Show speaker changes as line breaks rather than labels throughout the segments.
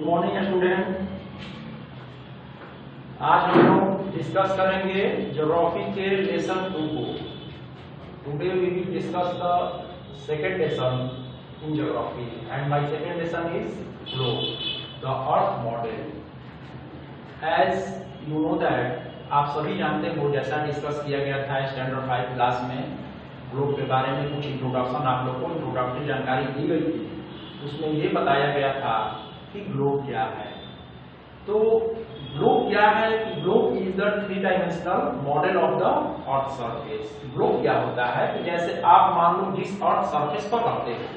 Morning student. आज हम लोग डिस्कस करेंगे ज्योग्राफी के लेसन 2 को। Today we will discuss the second lesson in geography and my second lesson is globe the earth model. As you know that, आप सभी जानते हो, जैसा डिस्कस किया गया था स्टैंडर्ड 5 क्लास में, ग्लोब के बारे में कुछ इंट्रोडक्शन आप लोग को इंट्रोडक्टरी जानकारी दी गई थी। उसमें ये बताया गया था कि ग्लोब क्या है। तो ग्लोब क्या है कि globe is the 3 dimensional model of the earth surface. Globe क्या होता है कि जैसे आप मान लो जिस अर्थ सरफेस पर रहते हो,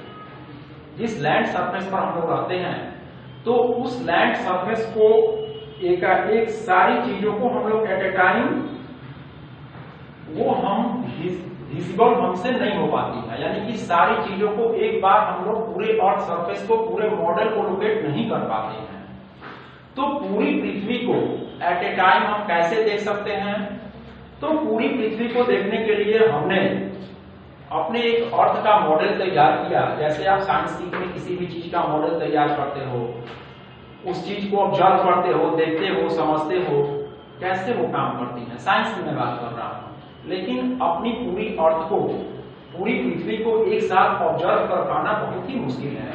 जिस लैंड सरफेस पर हम लोग रहते हैं, तो उस लैंड सरफेस को एक सारी चीजों को हम लोग एट ए टाइम वो हम विजिबल हमसे नहीं हो पाती है, यानी कि सारी चीजों को एक बार हम लोग पूरे अर्थ सरफेस को, पूरे मॉडल को लोकेट नहीं कर पाते हैं। तो पूरी पृथ्वी को एट ए टाइम हम कैसे देख सकते हैं? तो पूरी पृथ्वी को देखने के लिए हमने अपने एक अर्थ का मॉडल तैयार किया। जैसे आप साइंस सीख में किसी भी चीज का मॉडल तैयार करते हो, उस चीज को ऑब्जर्व करते हो, देखते हो, समझते हो कैसे वो काम करती है। साइंस की मैं बात कर रहा हूं, लेकिन अपनी पूरी अर्थ को, पूरी पृथ्वी को एक साथ ऑब्जर्व कर पाना बहुत ही मुश्किल है,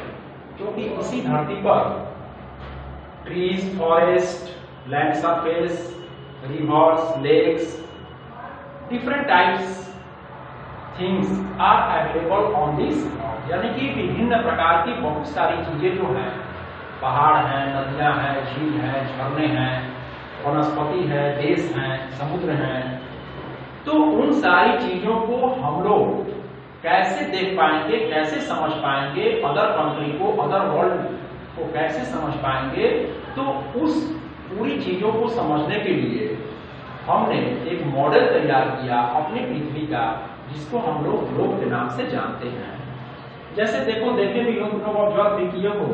क्योंकि इसी धरती पर trees, forest, land surface, rivers, lakes, different types things are available on this, यानी कि विभिन्न प्रकार की बहुत सारी चीजें जो हैं, पहाड़ हैं, नदियां हैं, झील हैं, झरने हैं, वनस्पति है, देश हैं, समुद्र हैं। तो उन सारी चीजों को हम लोग कैसे देख पाएंगे, कैसे समझ पाएंगे, अदर कंट्री को, अदर वर्ल्ड को कैसे समझ पाएंगे? तो उस पूरी चीजों को समझने के लिए हमने एक मॉडल तैयार किया अपनी पृथ्वी का, जिसको हम लोग ग्लोब के नाम से जानते हैं। जैसे देखो, देखे भी हो, तुम लोग ऑब्जर्व भी किए हो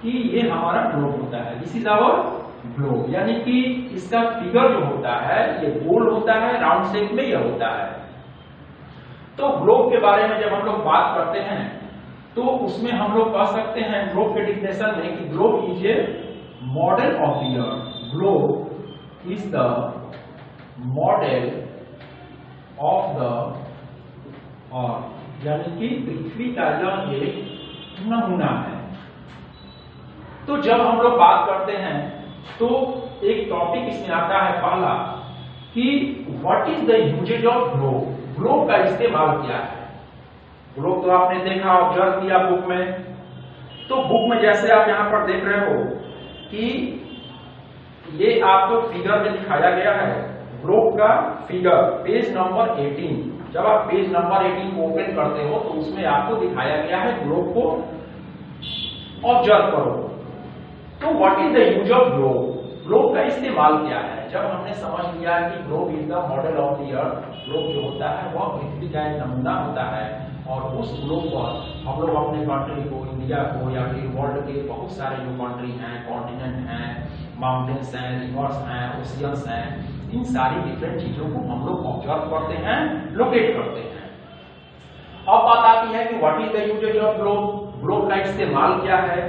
कि ये हमारा ग्लोब होता है, दिस इज आवर ग्लोब, यानी कि इसका फिगर जो होता है ये गोल होता है, राउंड शेप में यह होता है। तो ग्लोब के बारे में जब हम लोग बात करते हैं तो उसमें हम लोग कह सकते हैं ग्लोब के डिफिनेशन में कि globe is a model of the earth. Globe is the model of the अर्थ, यानी कि पृथ्वी का यह एक नमूना है। तो जब हम लोग बात करते हैं तो एक टॉपिक इसमें आता है पहला कि what is the usages of globe. Globe का इस्तेमाल क्या है? ग्लोब तो आपने देखा, ऑब्जर्व किया बुक में। तो बुक में जैसे आप यहां पर देख रहे हो कि ये आपको फिगर में दिखाया गया है, ग्लोब का फिगर, पेज नंबर 18। जब आप पेज नंबर 18 को ओपन करते हो तो उसमें आपको दिखाया गया है ग्लोब को ऑब्जर्व करो। तो what is the use of globe? Globe का इस्तेमाल क्या है? जब हमने समझ लिया कि globe is the model of the earth, globe जो होता है वह पृथ्वी का एक नमूना होता है, और उस ग्लोब पर हम लोग अपने कंट्री को, इंडिया को, या फिर वर्ल्ड के बहुत सारे जो कंट्री हैं, कॉन्टिनेंट हैं, माउंटेन्स हैं, रिवर्स हैं, ओशियंस हैं, इन सारी डिफरेंट चीजों को हम लोग ऑब्जर्व करते हैं, लोकेट करते हैं। अब बात आती है कि what is the usages of globe. Globe का इस्तेमाल क्या है?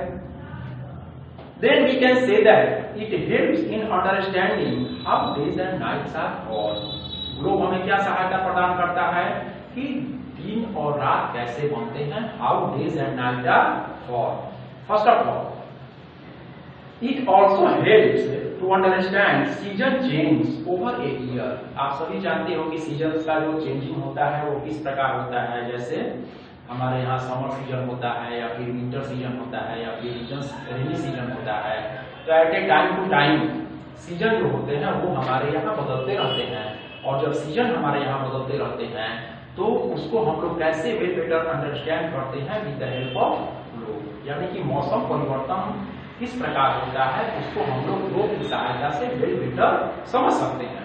Then we can say that it helps in understanding how days and nights are born. Globe हमें क्या सहायता प्रदान करता है कि दिन और रात कैसे बनते हैं, how days and nights are born. First of all, it also helps to understand season change over a year. आप सभी जानते हो कि सीजन का जो चेंजिंग होता है वो किस प्रकार होता है। जैसे हमारे यहाँ समर सीजन होता है, या फिर विंटर सीजन होता है, या फिर रेनी सीजन होता है। तो at a time to time season जो होते हैं वो हमारे यहाँ बदलते रहते हैं, और जब सीजन हमारे यहाँ बदलते रहते हैं तो उसको हम लोग कैसे वेल बेटर अंडरस्टैंड करते हैं with the help of globe, यानी कि मौसम परिवर्तन किस प्रकार होता है उसको हम लोग ग्लोब की सहायता से वेल बेटर समझ सकते हैं।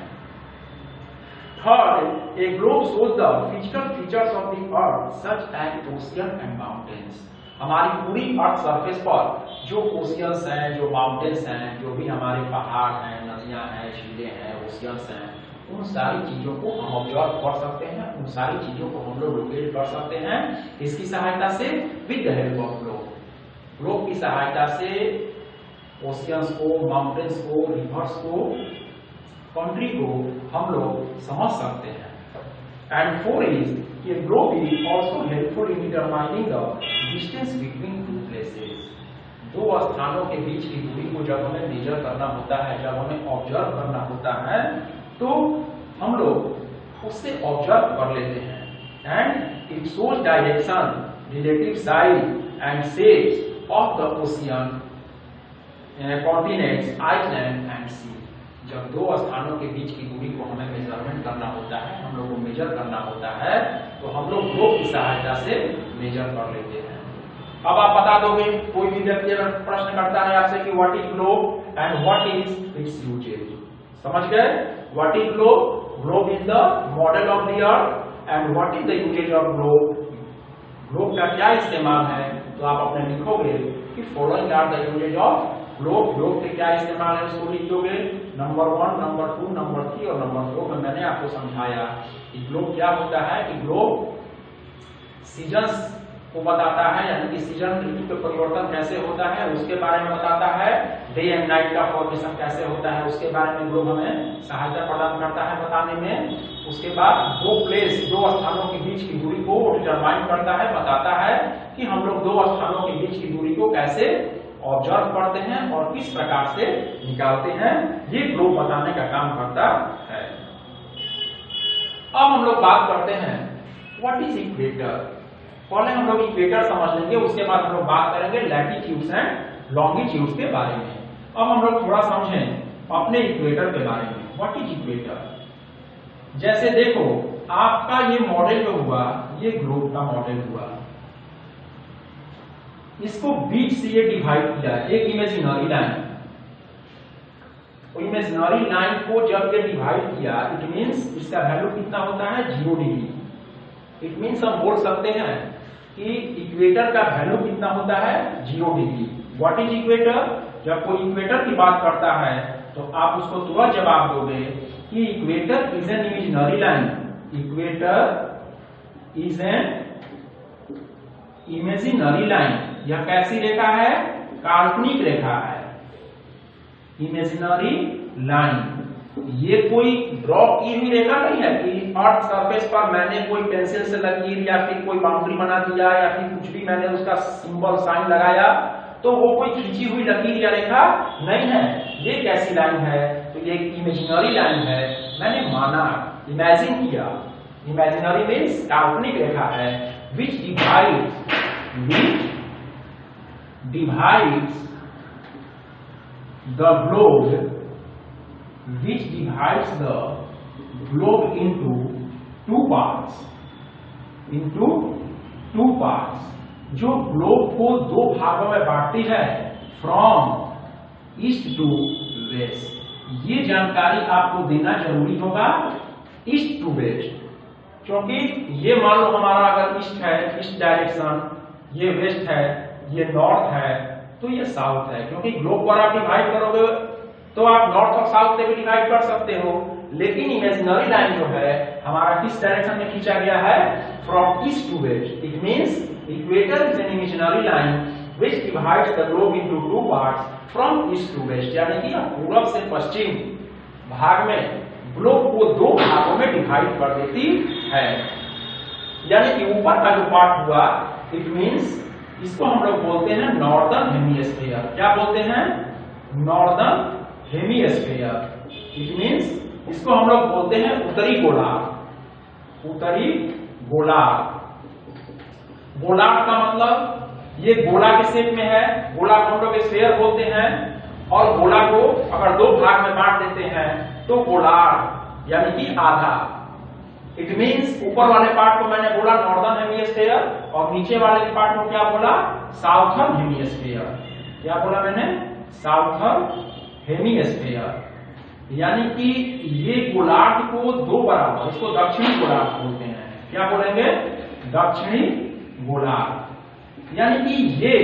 Third, a globe shows the physical features of the earth such as ocean and mountains. हमारी पूरी अर्थ सरफेस पर जो ओशियंस हैं, जो माउंटेन्स हैं, जो भी हमारे पहाड़ हैं, नदियां हैं, झीलें हैं, ओशियंस हैं, उन सारी चीजों को हम ऑब्जर्व कर सकते हैं, उन सारी चीजों को हम लोग लोकेट कर सकते हैं। इसकी सहायता से with the help of globe, globe की सहायता से ओशियंस को, माउंटेन्स को, रिवर्स को, कंट्री को हम लोग समझ सकते हैं। एंड 4 इज कि globe is also helpful in determining the distance between two places. दो स्थानों के बीच की दूरी को जब हमें मेजर करना होता है, जब हमें ऑब्जर्व करना होता है, तो हम लोग उससे ऑब्जर्व कर लेते हैं। And it shows direction, relative size and shapes of the ocean, continents, island and sea. जब दो स्थानों के बीच की दूरी को हमें मेजरमेंट करना होता है, हम लोग को मेजर करना होता है, तो हम लोग ग्लोब की सहायता से मेजर कर लेते हैं। अब आप बता दोगे, कोई भी व्यक्ति अगर प्रश्न करता है आपसे कि what is globe and what is its usages, समझ गए? What is globe? Globe is the model of the earth and what is the usages of globe? Globe का क्या इस्तेमाल है? तो आप अपने लिखोगे कि following are the usages of globe. Globe के क्या इस्तेमाल है उसको लिख दोगे। नंबर 1, नंबर 2, नंबर 3 और नंबर 4 में मैंने आपको समझाया कि ग्लोब क्या होता है। कि ग्लोब सीजन्स को बताता है, यानी कि सीजन ऋतु के परिवर्तन कैसे होता है उसके बारे में बताता है। डे एंड नाइट का फॉर्मेशन कैसे होता है उसके बारे में ग्लोब हमें सहायता प्रदान करता है बताने में। उसके बाद दो स्थानों के बीच की दूरी को डिटरमाइन करता है, बताता है कि हम लोग दो स्थानों के बीच की दूरी को कैसे ऑब्जर्व करते हैं और किस प्रकार से निकालते हैं। ये ग्लोब बताने का काम करता है। अब हम लोग बात करते हैं व्हाट इज इक्वेटर। पहले हम लोग इक्वेटर समझ लेंगे, उसके बाद हम लोग बात करेंगे लैटिट्यूड्स एंड लॉन्गिट्यूड्स के बारे में। अब हम लोग थोड़ा समझें अपने इक्वेटर के बारे में। What is equator? जैसे देखो, आपका ये मॉडल जो हुआ, ये ग्लोब का मॉडल हुआ, इसको बीच से ये डिवाइड किया एक इमेजिनरी लाइन। इमेजिनरी लाइन को जब ये डिवाइड किया, इट मींस इसका वैल्यू कितना होता है? 0 डिग्री। इट मींस हम बोल सकते हैं कि इक्वेटर का वैल्यू कितना होता है? 0 डिग्री। What is equator? जब कोई इक्वेटर की बात करता है तो आप उसको तुरंत जवाब दोगे कि equator is an imaginary line. Equator is an imaginary line. यह कैसी रेखा है? काल्पनिक रेखा है, इमेजिनरी लाइन। ये कोई ड्रॉ की हुई रेखा नहीं है कि अर्थ सरफेस पर मैंने कोई पेंसिल से लकीर या फिर कोई बाउंड्री बना दिया या फिर कुछ भी मैंने उसका सिंबल साइन लगाया, तो वो कोई खींची हुई लकीर या रेखा नहीं है। ये कैसी लाइन है? तो ये एक इमेजिनरी लाइन है। मैंने माना, इमेजिन किया। इमेजिनरी मीन्स काल्पनिक रेखा है। विच divides the globe, which divides the globe into two parts, जो ग्लोब को दो भागों में बांटती है, फ्रॉम ईस्ट टू वेस्ट। ये जानकारी आपको देना जरूरी होगा, ईस्ट टू वेस्ट, क्योंकि ये मान लो हमारा अगर ईस्ट है, ईस्ट डायरेक्शन, ये वेस्ट है, ये नॉर्थ है, तो ये साउथ है। क्योंकि ग्लोब पर आप डिवाइड करोगे तो आप नॉर्थ और साउथ से भी डिवाइड कर सकते हो, लेकिन इमेजिनरी लाइन जो है हमारा किस डायरेक्शन में खींचा गया है? From east to west. It means equator is an imaginary line which divides the globe into two parts from east to west, यानी कि पूरब से पश्चिम भाग में ग्लोब को दो भागों में डिवाइड कर देती है। यानी कि ऊपर का जो पार्ट हुआ, इट मींस इसको हम लोग बोलते हैं नॉर्दर्न हेमिस्फीयर। क्या बोलते हैं? Northern hemisphere. इट मींस इसको हम लोग बोलते हैं उत्तरी गोलार्ध। उत्तरी गोलार्ध। गोलार्ध का मतलब ये गोला के शेप में है। गोला को हम लोग स्फीयर बोलते हैं, और गोला को अगर दो भाग में बांट देते हैं तो गोलार्ध यानी कि आधा। इट मींस ऊपर वाले पार्ट को मैंने बोला नॉर्दर्न हेमिस्फीयर और नीचे वाले पार्ट को क्या बोला? Southern hemisphere. क्या बोला मैंने? Southern hemisphere. यानी कि ये गोलार्ध को दो बराबर, इसको दक्षिणी गोलार्ध बोलते हैं। क्या बोलेंगे? दक्षिणी गोलार्ध। यानी कि ये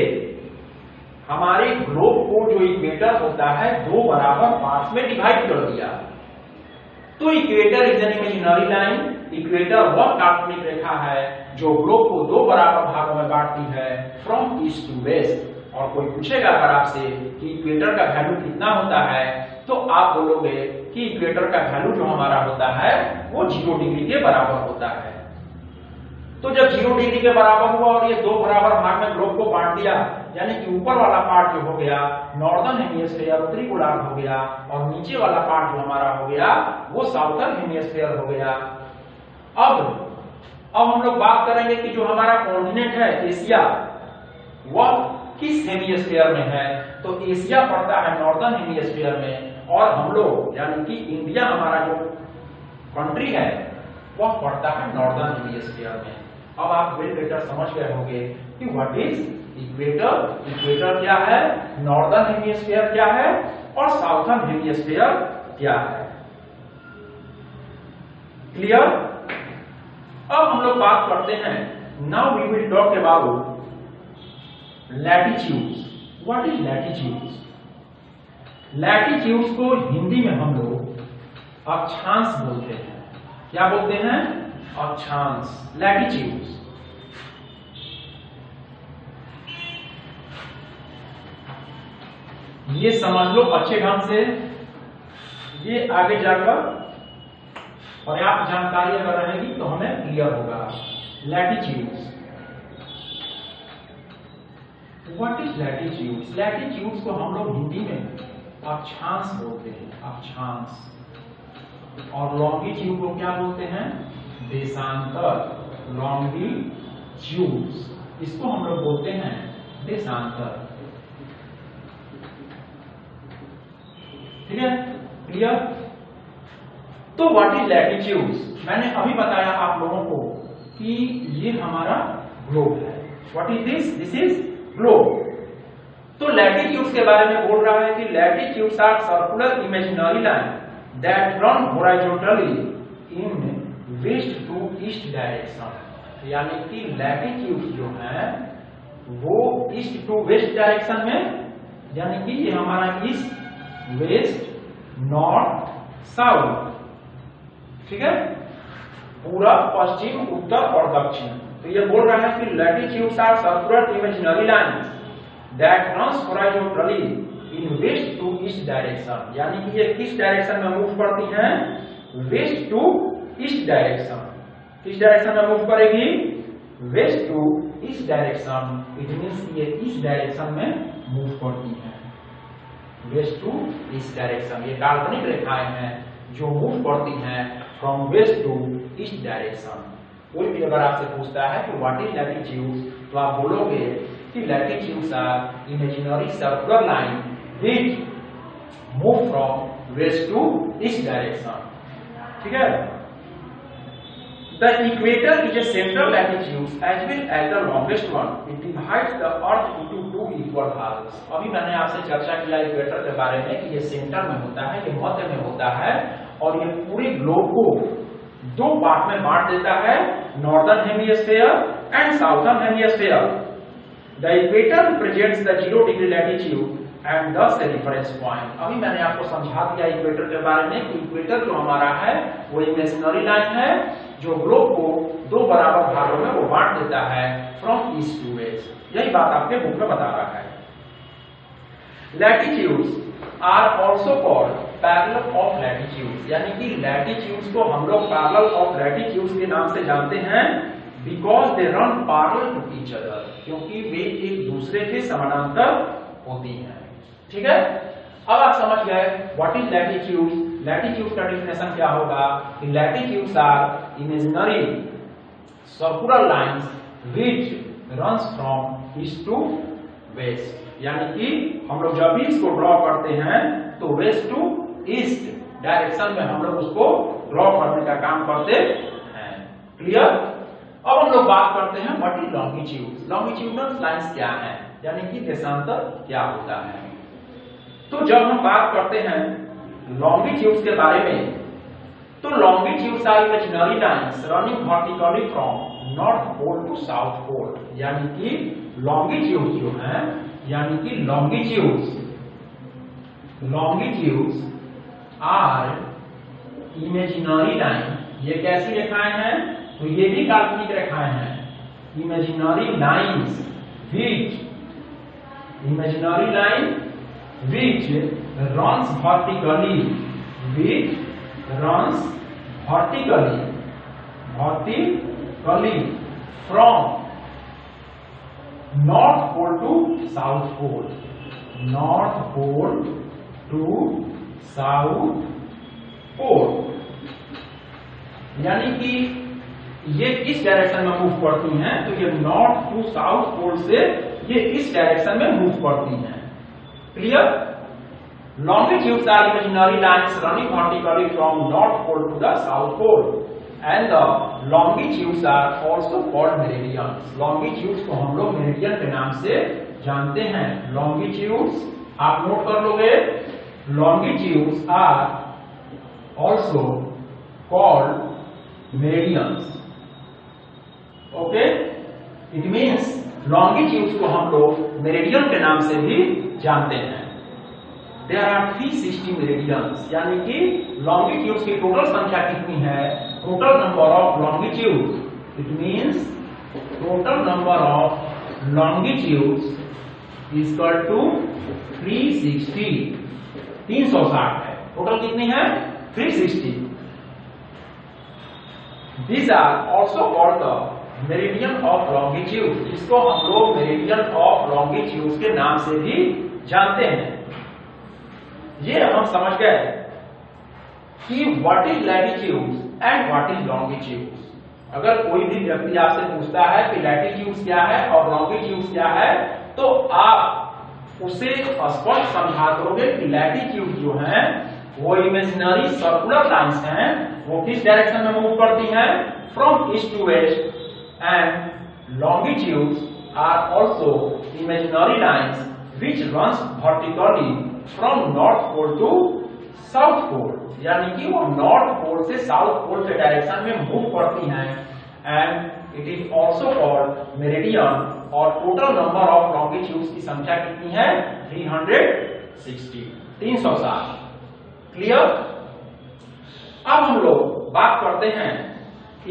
हमारे ग्लोब को जो इक्वेटर होता है दो बराबर पार्ट्स में डिवाइड कर दिया। तो equator is an imaginary line. Equator वह काल्पनिक रेखा है जो ग्लोब को दो बराबर भागों में बांटती है, फ्रॉम ईस्ट टू वेस्ट। और कोई पूछेगा अगर आपसे कि इक्वेटर का वैल्यू कितना होता है, तो आप बोलोगे कि इक्वेटर का वैल्यू जो हमारा होता है वो 0 डिग्री के बराबर होता है। तो जब 0 डिग्री के बराबर हुआ और ये दो बराबर भाग में ग्लोब को बांट दिया, यानी कि ऊपर वाला पार्ट जो हो गया नॉर्दर्न हेमिस्फीयर उत्तरी गोलार्ध हो गया, और नीचे वाला पार्ट जो हमारा हो गया वो साउथर्न हेमिस्फीयर हो गया। अब हम लोग बात करेंगे कि जो हमारा कॉन्टिनेंट है एशिया, वह किस हेमिस्फीयर में है। तो एशिया पड़ता है नॉर्दर्न हेमिस्फीयर में, और हम लोग यानी कि इंडिया हमारा जो कंट्री है वह पड़ता है नॉर्दर्न हेमिस्फीयर में। अब आप वेल बेटर समझ गए होंगे कि व्हाट इज इक्वेटर। इक्वेटर क्या है, नॉर्दर्न हेमिस्फीयर क्या है, और साउथर्न हेमिस्फीयर क्या है। क्लियर। अब हम लोग बात करते हैं, now we will talk about latitudes. What is latitudes? Latitudes को हिंदी में हम लोग अक्षांश बोलते हैं। क्या बोलते हैं? अक्षांश, लैटिट्यूड्स। ये समझ लो अच्छे ढंग से, ये आगे जाकर और आप जानकारी अगर रहेगी तो हमें क्लियर होगा। Latitudes, what is latitudes? Latitudes को हम लोग हिंदी में अक्षांश बोलते हैं, अक्षांश। और लॉन्गिट्यूड को क्या बोलते हैं? देशांतर, लॉन्गिट्यूड्स, इसको हम लोग बोलते हैं देशांतर। ठीक है, क्लियर। तो व्हाट इज लैटिट्यूड्स? मैंने अभी बताया आप लोगों को कि ये हमारा ग्लोब है। What is this? This is globe. तो लैटिट्यूड्स के बारे में बोल रहा है कि latitudes are circular imaginary line that run horizontally in west to east direction. यानी कि लैटिट्यूड्स जो है वो ईस्ट टू वेस्ट डायरेक्शन में, यानी कि ये हमारा ईस्ट, वेस्ट, नॉर्थ, साउथ, ठीक है, पूरा, पश्चिम, उत्तर और दक्षिण। तो ये बोल रहा है कि latitudes are circular imaginary lines that runs horizontally in west to east direction. यानी कि ये किस डायरेक्शन में मूव करती हैं? West to east direction. किस डायरेक्शन में मूव करेगी? West to east direction. It means ये इस डायरेक्शन में मूव करती हैं, वेस्ट टू ईस्ट डायरेक्शन। ये काल्पनिक रेखाएं हैं जो मूव करती हैं from west to east direction. कोई भी अगर आपसे पूछता है कि व्हाट इज लैटिट्यूड, तो आप बोलोगे कि latitudes are imaginary circular line which move from west to east direction. ठीक है। The equator is a central latitude as well as the longest one. It divides the Earth into two equal halves. अभी मैंने आपसे चर्चा किया equator के बारे में कि ये सेंटर में होता है, ये मध्य में होता है, और ये पूरे ग्लोब को दो पार्ट में बांट देता है, northern hemisphere and southern hemisphere. The equator represents the 0 degree latitude and thus a reference point. अभी मैंने आपको समझा दिया इक्वेटर के बारे में कि इक्वेटर जो हमारा है वो इमेजिनरी लाइन है जो ग्लोब को दो बराबर भागों में वो बांट देता है फ्रॉम ईस्ट टू वेस्ट। यही बात आपके बुक में बता रहा है। Latitudes are also called parallel of latitudes, यानी कि लैटिट्यूड्स को हम लोग पैरेलल ऑफ लैटिट्यूड्स के नाम से जानते हैं because they run parallel to each other, क्योंकि वे एक दूसरे के समानांतर होती हैं। ठीक है। अब आप समझ गए व्हाट इज लैटिट्यूड। लैटिट्यूड का डेफिनेशन क्या होगा कि latitudes are imaginary circular lines which runs from east to west, यानी कि हम लोग जब भी इसको ड्रॉ करते हैं तो वेस्ट टू ईस्ट डायरेक्शन में हम लोग उसको ड्रॉ करने का काम करते हैं। क्लियर। अब हम लोग बात करते हैं what is longitude. Longitudinal lines क्या है, यानी कि देशांतर क्या होता है। तो जब हम बात करते हैं लॉन्गिट्यूड्स के बारे में, तो longitudes are imaginary lines running vertically from north pole to south pole, यानी कि लॉन्गिट्यूड्स जो हैं, यानी कि लॉन्गिट्यूड्स आर इमेजिनरी लाइन। ये कैसी रेखाएं हैं? तो ये भी काल्पनिक रेखाएं हैं। Imaginary lines which imaginary line which runs vertically, from north pole to south pole, यानी कि ये इस डायरेक्शन में मूव करती हैं, तो ये नॉर्थ टू साउथ पोल से ये इस डायरेक्शन में मूव करती हैं। Clear? Longitudes are imaginary lines running vertically from north pole to the south pole, and the longitudes are also called meridians. Longitudes को हम लोग मेरिडियन के नाम से जानते हैं। Longitudes आप नोट कर लोगे, longitudes are also called meridians. Okay? It means longitudes को हम लोग मेरिडियन के नाम से भी जानते हैं। There are 360 meridians, यानी कि longitudes की टोटल संख्या कितनी है? Total number of longitudes. It means total number of longitudes is equal to 360. 360 है। टोटल कितनी है? 360. These are also called the meridian of longitude. इसको हम लोग meridian of longitude के नाम से भी जानते हैं। ये हम समझ गए कि what is latitude and what is longitude. अगर कोई भी व्यक्ति आपसे पूछता है कि लैटिट्यूड क्या है और लॉन्गिट्यूड क्या है, तो आप उसे स्पष्ट समझा दोगे कि लैटिट्यूड जो है वो इमेजिनरी सर्कुलर लाइंस हैं, वो किस डायरेक्शन में मूव करती हैं? From east to west. And longitudes are also imaginary lines which runs vertically from north pole to south pole, यानी कि वो नॉर्थ पोल से साउथ पोल के डायरेक्शन में मूव करती हैं। And it is also called meridian. और total number of longitudes की संख्या कितनी है? 360, 360। क्लियर? अब हम लोग बात करते हैं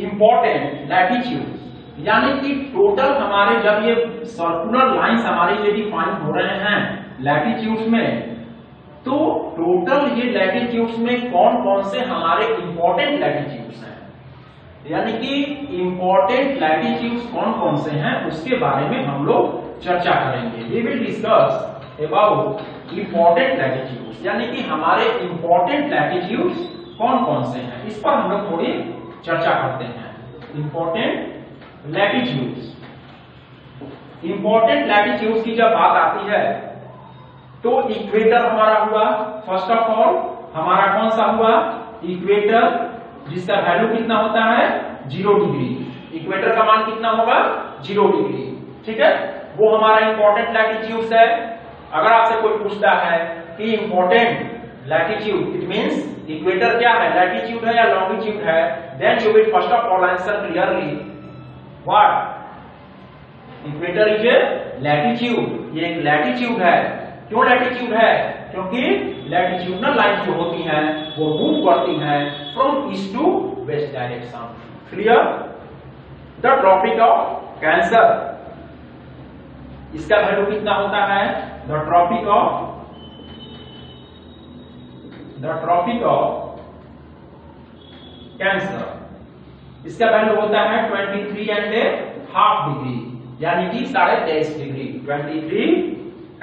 इंपॉर्टेंट लैटिट्यूड, यानी कि टोटल हमारे जब ये सर्कुलर लाइंस हमारे ये डिफाइन हो रहे हैं लैटिट्यूड्स में, तो टोटल ये लैटिट्यूड्स में कौन कौन से हमारे इंपॉर्टेंट लैटिट्यूड्स हैं, यानी कि इंपॉर्टेंट लैटिट्यूड्स कौन कौन से हैं उसके बारे में हम लोग चर्चा करेंगे। We will discuss about important latitudes, यानी कि हमारे इंपॉर्टेंट लैटिट्यूड्स कौन कौन से हैं, इस पर हम लोग थोड़ी चर्चा करते हैं। इंपॉर्टेंट लैटिट्यूड्स, इंपॉर्टेंट लैटिट्यूड्स की जब बात आती है तो इक्वेटर हमारा हुआ। फर्स्ट ऑफ ऑल हमारा कौन सा हुआ? इक्वेटर, जिसका वैल्यू कितना होता है? 0 डिग्री। इक्वेटर का मान कितना होगा? 0 डिग्री। ठीक है, वो हमारा इंपॉर्टेंट लैटिट्यूड है। अगर आपसे कोई पूछता है कि important latitude, it means equator क्या है, लैटिट्यूड है या लॉन्गिट्यूड है, then you will first of all answer clearly what? Equator is a latitude. ये एक लैटिट्यूड है। क्यों लैटिट्यूड है? क्योंकि लैटिट्यूडनल लाइन जो होती हैं वो मूव करती हैं from east to west direction. Clear? The Tropic of Cancer, इसका वैल्यू कितना होता है? द ट्रॉपिक ऑफ कैंसर, इसका वैल्यू होता है 23.5 डिग्री, यानी कि 23.5 डिग्री।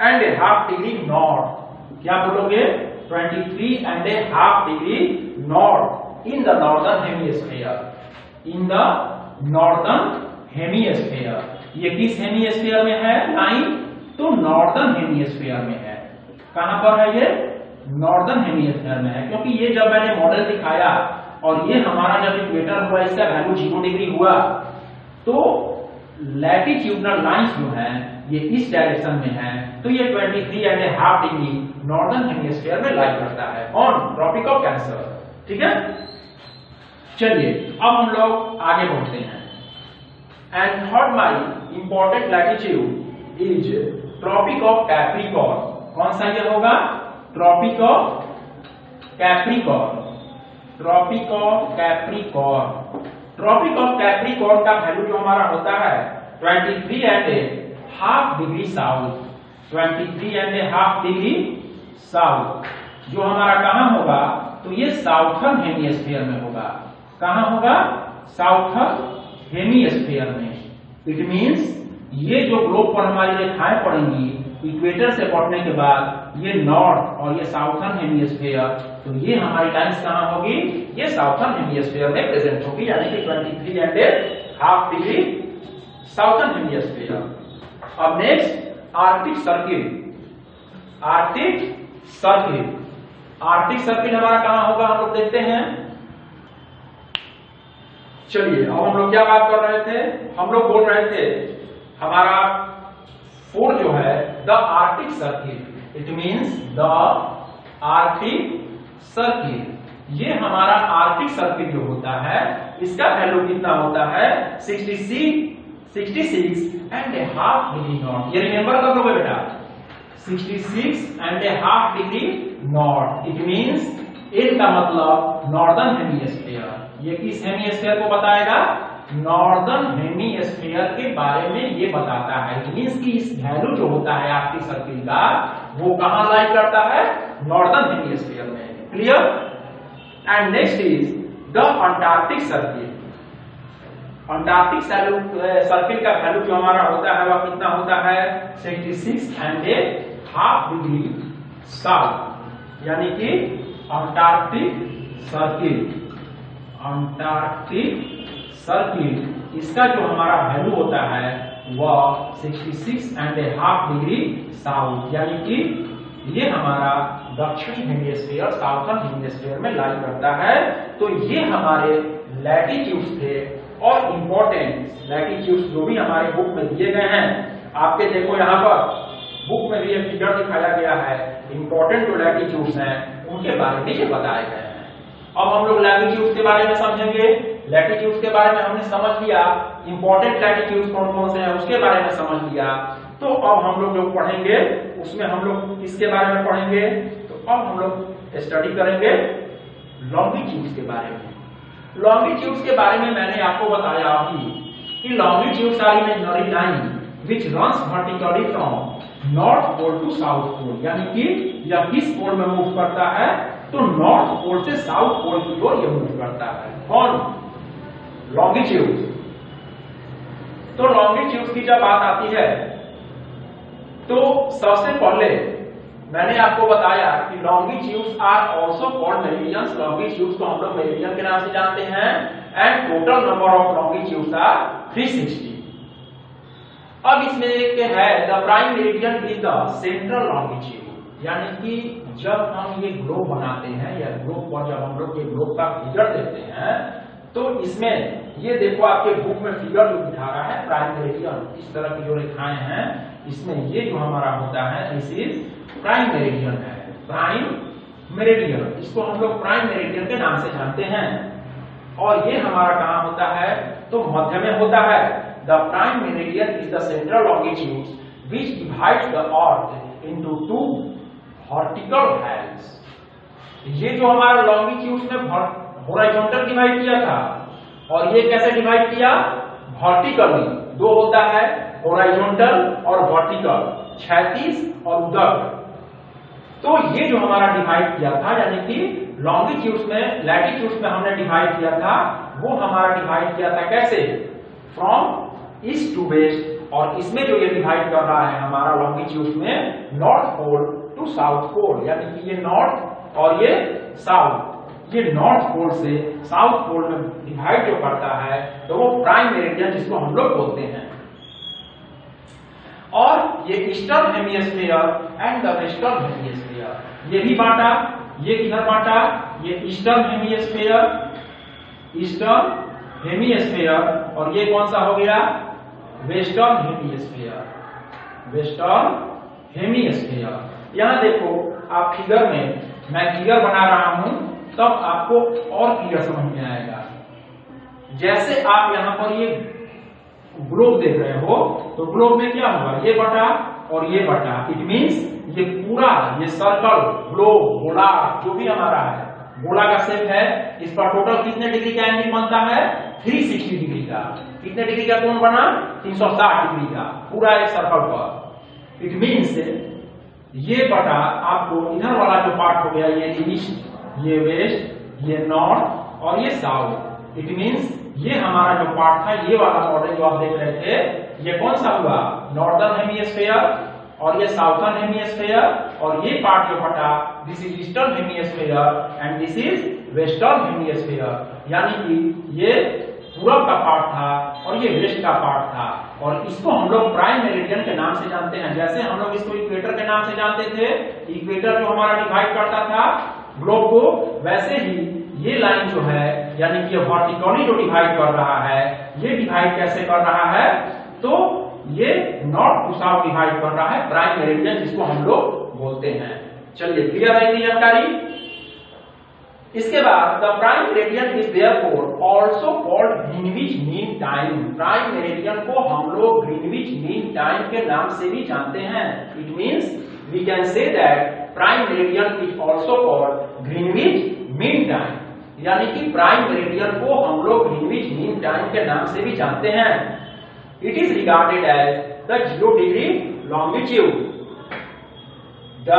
23.5 डिग्री नॉर्थ, क्या बोलोगे? 23.5 degree north in the northern hemisphere. In the northern hemisphere, ये किस हेमिस्फीयर में है लाइन? तो नॉर्दर्न हेमिस्फीयर में है। कहां पर है ये? नॉर्दर्न हेमिस्फीयर में है, क्योंकि ये जब मैंने मॉडल दिखाया और ये हमारा जब इक्वेटर हुआ, इसका वैल्यू 0 डिग्री हुआ, तो लैटिट्यूडनल लाइंस जो है ये इस डायरेक्शन में है, तो ये 23.5 डिग्री नॉर्दर्न हेमिस्फीयर में लाई करता है ऑन ट्रॉपिक ऑफ कैंसर। ठीक है, चलिए अब हम लोग आगे बढ़ते हैं। And third my important latitude is Tropic of Capricorn. कौन सा ये होगा? Tropic of Capricorn. Tropic of Capricorn, Tropic of Capricorn का वैल्यू जो हमारा होता है 23.5 डिग्री साउथ। 23.5 डिग्री साउथ, जो हमारा कहां होगा, तो ये साउथर्न हेमिस्फीयर में होगा। कहां होगा? साउथर्न हेमिस्फीयर में। इट मींस ये जो ग्लोब पर हमारी रेखाएं पड़ेंगी इक्वेटर से पड़ने के बाद, ये नॉर्थ और ये साउथर्न हेमिस्फीयर, तो ये हमारी लाइंस कहां होगी? ये साउथर्न हेमिस्फीयर में प्रेजेंट होगी, यानी कि 23.5 डिग्री साउथर्न हेमिस्फीयर। अब next Arctic circle. Arctic circle, Arctic circle हमारा कहां होगा, हम लोग देखते हैं। चलिए, अब हम लोग क्या बात कर रहे थे? हम लोग बोल रहे थे हमारा फोर जो है the Arctic circle, it means the Arctic circle. ये हमारा आर्कटिक सर्किल जो होता है इसका वैल्यू कितना होता है? 66.5 डिग्री नॉर्थ। ये रिमेंबर कर लो बेटा, 66.5 डिग्री नॉर्थ। इट मींस इनका मतलब नॉर्दर्न हेमिस्फीयर। ये किस हेमिस्फीयर को बताएगा? नॉर्दर्न हेमिस्फीयर के बारे में ये बताता है। इट मींस कि इस वैल्यू जो होता है आर्कटिक सर्किल का, वो कहां लाई करता है? नॉर्दर्न हेमिस्फीयर में। Clear? And next is the Antarctic circle. Antarctic circle का वैल्यू जो हमारा होता है वह कितना होता है? 66.5 डिग्री साउथ, यानी कि अंटार्कटिक सर्किल। अंटार्कटिक सर्किल इसका जो हमारा वैल्यू होता है वह 66.5 डिग्री साउथ, यानी कि ये हमारा दक्षिणी हेमिस्फीयर, साउथर्न हेमिस्फीयर में लाई करता है। तो ये हमारे लैटिट्यूड्स थे और इंपॉर्टेंट लैटिट्यूड्स जो भी हमारे बुक में दिए गए हैं। आपके देखो यहाँ पर बुक में भी एक फिगर दिखाया गया है, इंपॉर्टेंट जो लैटिट्यूड्स हैं उनके बारे में ये बताए गए हैं। अब हम लोग लैटिट्यूड्स के बारे में समझेंगे। लैटिट्यूड्स के बारे में हमने समझ लिया, इंपॉर्टेंट लैटिट्यूड्स कौन कौन से हैं उसके बारे में समझ लिया। तो अब हम लोग जो पढ़ेंगे उसमें हम लोग किसके बारे में पढ़ेंगे? तो अब हम लोग स्टडी करेंगे लॉन्गिट्यूड्स के बारे में। लॉन्गिट्यूड्स के बारे में मैंने आपको बताया अभी कि longitudes are imaginary line which runs vertically from north pole to south pole, यानी कि यह किस पोल में मूव करता है? तो नॉर्थ पोल से साउथ पोल की ओर यह मूव करता है। कौन? लॉन्गिट्यूड। तो लॉन्गिट्यूड की जब बात आती है तो सबसे पहले मैंने आपको बताया कि longitudes are also called meridians. Longitudes को हम लोग मेरिडियन के नाम से जानते हैं। And total number of longitudes are 360। अब इसमें एक है the prime meridian is the central longitude, यानी कि जब हम ये ग्लोब बनाते हैं या ग्लोब पर जब हम लोग ये ग्लोब का फिगर देखते हैं तो इसमें ये देखो आपके बुक में फिगर जो दिखा रहा है प्राइम मेरिडियन, इस तरह की जो रेखाएं हैं इसमें ये जो हमारा होता है दिस इज प्राइम मेरिडियन है। प्राइम मेरिडियन, इसको हम लोग प्राइम मेरिडियन के नाम से जानते हैं। और ये हमारा कहां होता है? तो मध्य में होता है। The prime meridian is the central longitude which divides the earth into two vertical halves. ये जो हमारा लॉन्गिट्यूड में हॉरिजॉन्टल डिवाइड किया था और ये कैसे डिवाइड किया? वर्टिकली। दो होता है हॉरिजॉन्टल और वर्टिकल, क्षैतिज और ऊर्ध्वाधर। तो ये जो हमारा डिवाइड किया था, यानी कि लॉन्गिट्यूड्स में, लैटिट्यूड्स में हमने डिवाइड किया था, वो हमारा डिवाइड किया था कैसे? From east to west. और इसमें जो ये डिवाइड कर रहा है हमारा लॉन्गिट्यूड्स में north pole to south pole, यानी कि ये नॉर्थ और ये साउथ, ये नॉर्थ पोल से साउथ पोल में डिवाइड जो करता है तो वो प्राइम मेरिडियन जिसको हम लोग बोलते हैं। और ये eastern hemisphere and the western hemisphere, ये भी बांटा। ये किधर बांटा? ये ईस्टर्न हेमिस्फीयर, ईस्टर्न हेमिस्फीयर, और ये कौन सा हो गया? Western hemisphere, western hemisphere. यहां देखो आप फिगर में, मैं फिगर बना रहा हूं तब आपको और क्लियर समझ में आएगा। जैसे आप यहाँ पर ये ग्लोब देख रहे हो तो ग्लोब में क्या होगा? ये बटा और ये बटा। इट मींस ये पूरा ये सर्कल, ग्लोब, गोला जो भी हमारा है, गोला का शेप है, इस पर टोटल कितने डिग्री का एंगल बनता है? 360 डिग्री का। कितने डिग्री का कोण बना? 360 डिग्री का, पूरा एक सर्कल पर। इट मीन्स ये बटा आपको इधर वाला जो पार्ट हो गया, ये ईस्ट, ये वेस्ट, ये नॉर्थ और ये साउथ। इट मीन्स ये हमारा जो पार्ट था, ये वाला मॉडल जो आप देख रहे थे, ये कौन सा हुआ, नॉर्दर्न हेमिस्फीयर, और ये साउथर्न हेमिस्फीयर, और ये पार्ट जो बटा, this is eastern hemisphere and this is western hemisphere. यानी कि ये पूरब का पार्ट था और ये वेस्ट का पार्ट था, और इसको हम लोग प्राइम मेरिडियन के नाम से जानते हैं। जैसे हम लोग इसको इक्वेटर के नाम से जानते थे, इक्वेटर जो हमारा डिवाइड करता था ग्लोब को, वैसे ही ये लाइन जो है, यानी कि ये वर्टिकली जो डिवाइड कर रहा है, ये डिवाइड कैसे कर रहा है, तो ये नॉर्थ टू साउथ डिवाइड कर रहा है, प्राइम मेरिडियन जिसको हम लोग बोलते हैं। चलिए, क्लियर है ये जानकारी। इसके बाद the prime meridian is therefore also called Greenwich mean time. Prime meridian को हम लोग ग्रीनविच मीन टाइम के नाम से भी जानते हैं। It means we can say that prime meridian is also called Greenwich mean time, यानी कि प्राइम मेरिडियन को हम लोग ग्रीनविच मीन टाइम के नाम से भी जानते हैं। It is regarded as the 0 degree longitude. The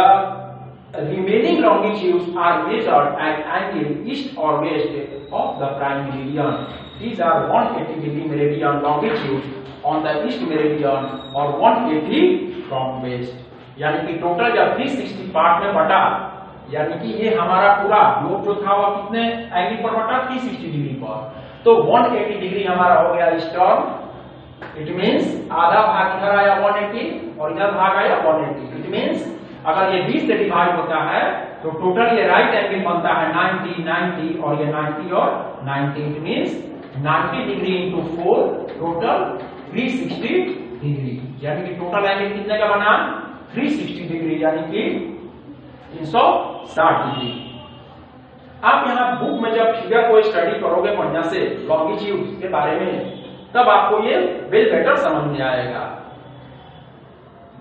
remaining longitudes are measured at angle east or west of the prime meridian. These are 180 degree meridian longitudes on the east meridian or 180 from west. यानी कि total जब 360 part में बटा, यानी कि ये हमारा पूरा ग्लोब जो था वो कितने एंगल पर बटा, 360 डिग्री पर। तो 180 डिग्री हमारा हो गया ईस्टर्न। इट मीन्स आधा भाग इधर आया 180 और इधर भाग आया 180। इट मीन्स अगर ये 20 से डिवाइड होता है तो टोटल ये राइट एंगल बनता है 90, 90 और ये 90 और 90। It means 90 degree into 4 total 360 degree, यानी कि टोटल एंगल कितने का बना, 360 डिग्री, यानी कि 360 डिग्री। आप यहाँ बुक में जब फिगर को स्टडी करोगे बढ़िया से लॉन्गिट्यूड के बारे में, तब आपको ये वेल बेटर समझ में आएगा।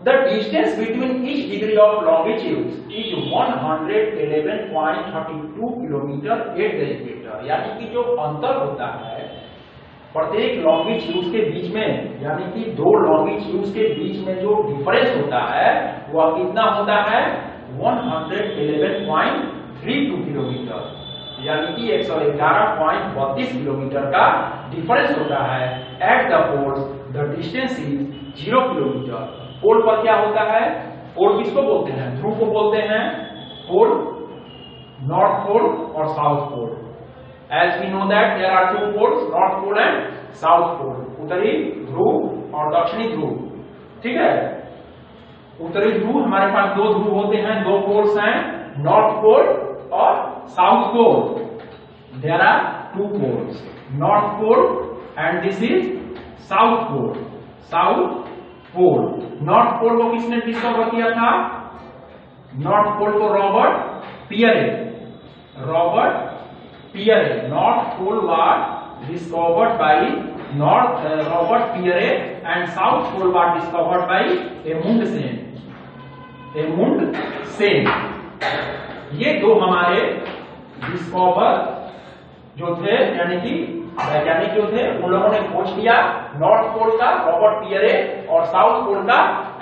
The distance between each degree of longitude is 111.32 kilometre at the equator. यानी कि जो अंतर होता है प्रत्येक लॉन्गिट्यूड के बीच में, यानी कि दो लॉन्गिट्यूड के बीच में जो डिफरेंस होता है वह कितना होता है, 111.32 किलोमीटर, यानी कि 111.32 किलोमीटर का डिफरेंस होता है। At the poles the distance is 0 kilometre. Pole पर क्या होता है, पोल किसको बोलते हैं, ध्रुव को बोलते हैं। पोल, नॉर्थ पोल और south pole. As we know that there are 2 poles, north pole and south pole, उत्तरी ध्रुव और दक्षिणी ध्रुव। ठीक है, उत्तरी ध्रुव हमारे पास 2 ध्रुव होते हैं, 2 पोल्स हैं, नॉर्थ पोल और south pole. There are 2 poles, north pole and this is south pole. South pole, north pole को किसने डिस्कवर किया था, नॉर्थ पोल को Robert Peary. Robert Peary, north pole was discovered by Robert Peary and south pole was discovered by Amundsen. Amundsen, ये दो हमारे discover जो थे, यानी कि वैज्ञानिक जो थे, उन लोगों ने खोज किया नॉर्थ पोल का रॉबर्ट पियरे और साउथ पोल का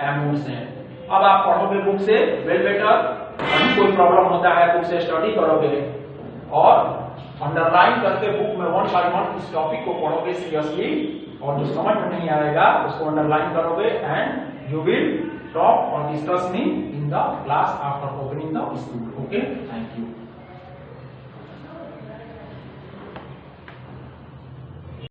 एमुंडसेन। अब आप पढ़ोगे बुक से वेल बेटर, अभी कोई प्रॉब्लम होता है बुक से स्टडी करोगे और अंडरलाइन करके बुक में 1 बाय 1 इस टॉपिक को पढ़ोगे सीरियसली, और जो समझ में नहीं आएगा उसको अंडरलाइन करोगे एंड यू विल टॉक और discuss me in the class after opening the school. Okay, thank you.